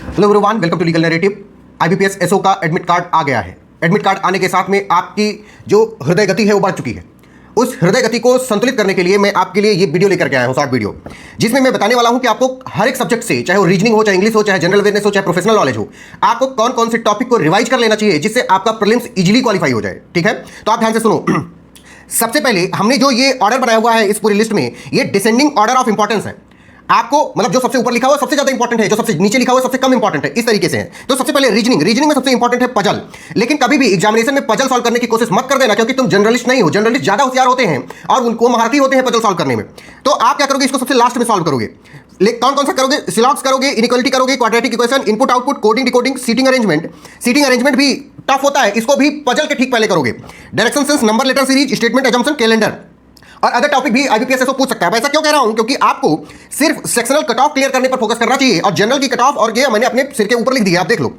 Hello everyone, welcome to Legal Narrative. IBPS SO का admit card आ गया है। एडमिट कार्ड आने के साथ में आपकी जो हृदय गति है वो बढ़ चुकी है। उस हृदय गति को संतुलित करने के लिए मैं आपके लिए ये वीडियो लेकर के आया हूँ, शॉर्ट वीडियो, जिसमें मैं बताने वाला हूँ कि आपको हर एक सब्जेक्ट से, चाहे वो रीजनिंग हो, चाहे इंग्लिश हो, चाहे जनरल अवेयरनेस हो, चाहे प्रोफेशनल नॉलेज हो, आपको कौन कौन से टॉपिक को रिवाइज कर लेना चाहिए जिससे आपका प्रीलिम्स इजीली क्वालिफाई हो जाए। ठीक है, तो आप ध्यान से सुनो। सबसे पहले हमने जो ये ऑर्डर बनाया हुआ है इस पूरी लिस्ट में, ये डिसेंडिंग ऑर्डर ऑफ इंपॉर्टेंस है। आपको मतलब जो सबसे ऊपर लिखा हुआ है सबसे ज्यादा इंपॉर्टेंट है, जो सबसे नीचे लिखा हुआ है सबसे कम इंपॉर्टेंट है, इस तरीके से है। तो सबसे पहले रीजनिंग में सबसे इंपॉर्टेंट है पजल। लेकिन कभी भी एग्जामिनेशन में पजल सॉल्व करने की कोशिश मत कर देना, क्योंकि तुम जर्नलिस्ट नहीं हो। जर्नलिस्ट ज्यादा होशियार होते हैं और उनको महारथी होते हैं पजल सॉल्व करने में। तो आप क्या करोगे, इसको सबसे लास्ट में सॉल्व करोगे। कौन कौन सा करोगे? सिलॉग्स करोगे, इनइक्वालिटी करोगे, quadratic equation, input output, coding decoding, seating arrangement भी टफ होता है, इसको भी पजल के ठीक पहले करोगे। Direction sense, number letter series, statement assumption, calendar और अदर टॉपिक भी आईबीपीएस एसओ पूछ सकता है। ऐसा क्यों कह रहा हूं? क्योंकि आपको सिर्फ सेक्शनल कट ऑफ क्लियर करने पर फोकस करना चाहिए और जनरल की कट ऑफ और ये मैंने अपने सिर के ऊपर लिख दिया, आप देख लो।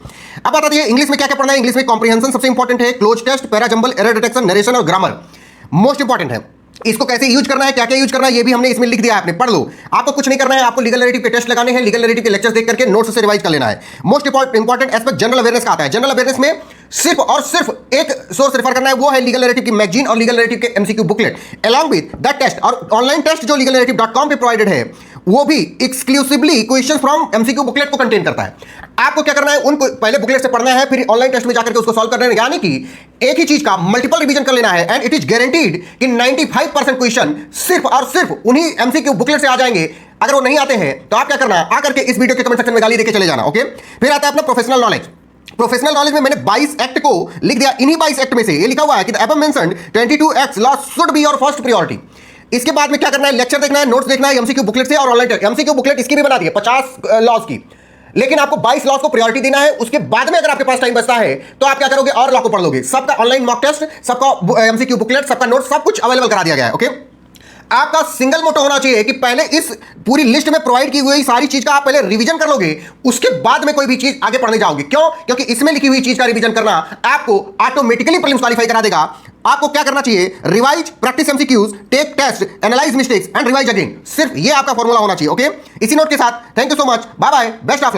अब बता दिए इंग्लिश में क्या क्या पढ़ना है। इंग्लिश में कॉम्प्रिहेंशन सबसे इंपॉर्टेंट है, cloze test, para jumble, error detection, narration और ग्रामर मोस्ट इंपॉर्टेंट है। इसको कैसे यूज करना है, क्या क्या यूज करना है, ये भी हमने इसमें लिख दिया है, आपने पढ़ लो। आपको कुछ नहीं करना है, आपको लीगल नैरेटिव के टेस्ट लगाने हैं, लीगल नैरेटिव के लेक्चर्स देख करके नोट्स से रिवाइज कर लेना है। Most important aspect general awareness का आता है। जनरल अवेयरनेस में सिर्फ और सिर्फ एक सोर्स रेफर करना है, वो है लीगल नैरेटिव की मैगजीन और लीगल नैरेटिव के MCQ booklet along with the test. और ऑनलाइन टेस्ट जो legalnarrative.com पे प्रोवाइडेड है वो भी exclusively questions from MCQ booklet को कंटेन करता है। आपको क्या करना है, उनको पहले बुकलेट से पढ़ना है, फिर ऑनलाइन टेस्ट में जाकर के उसको सॉल्व करना है। यानी कि एक ही चीज का मल्टीपल रिवीजन कर लेना है एंड इट इज गारंटीड कि 95% क्वेश्चन सिर्फ और सिर्फ उन्हीं एमसीक्यू बुकलेट से आ जाएंगे। अगर वो नहीं आते हैं तो आप क्या करना, आकर के इस वीडियो के कमेंट सेक्शन में गाली देके चले जाना। ओके, फिर आता है अपना प्रोफेशनल नॉलेज। प्रोफेशनल नॉलेज में मैंने 22 एक्ट को लिख दिया। इन्हीं 22 एक्ट में से ये लिखा हुआ है कि the above mentioned 22 acts law should be your first priority. इसके बाद में क्या करना है, लेक्चर देखना है, नोट्स देखना है एमसीक्यू बुकलेट से और ऑनलाइन टेस्ट। एमसीक्यू बुकलेट इसकी भी बना दी है 50 लॉज की, लेकिन आपको 22 लॉज को प्रायोरिटी देना है। उसके बाद में अगर आपके पास टाइम बचता है तो आप क्या करोगे, और लॉ को पढ़ लोगे। सबका ऑनलाइन मॉक टेस्ट, सबका एमसीक्यू बुकलेट, सबका नोट, सब कुछ अवेलेबल करा दिया गया है। ओके, आपका सिंगल मोटो होना चाहिए कि पहले इस पूरी लिस्ट में प्रोवाइड की हुई सारी चीज का आप पहले रिवीजन कर लोगे, उसके बाद में कोई भी चीज आगे पढ़ने जाओगे। क्यों? क्योंकि इसमें लिखी हुई चीज का रिवीजन करना आपको ऑटोमेटिकली प्रीलिम्स क्वालीफाई करा देगा। आपको क्या करना चाहिए, revise, practise MCQs, take test, analyse mistakes and revise again. सिर्फ ये आपका फॉर्मूला होना चाहिए। ओके, इसी नोट के साथ thank you so much, bye bye, best of luck.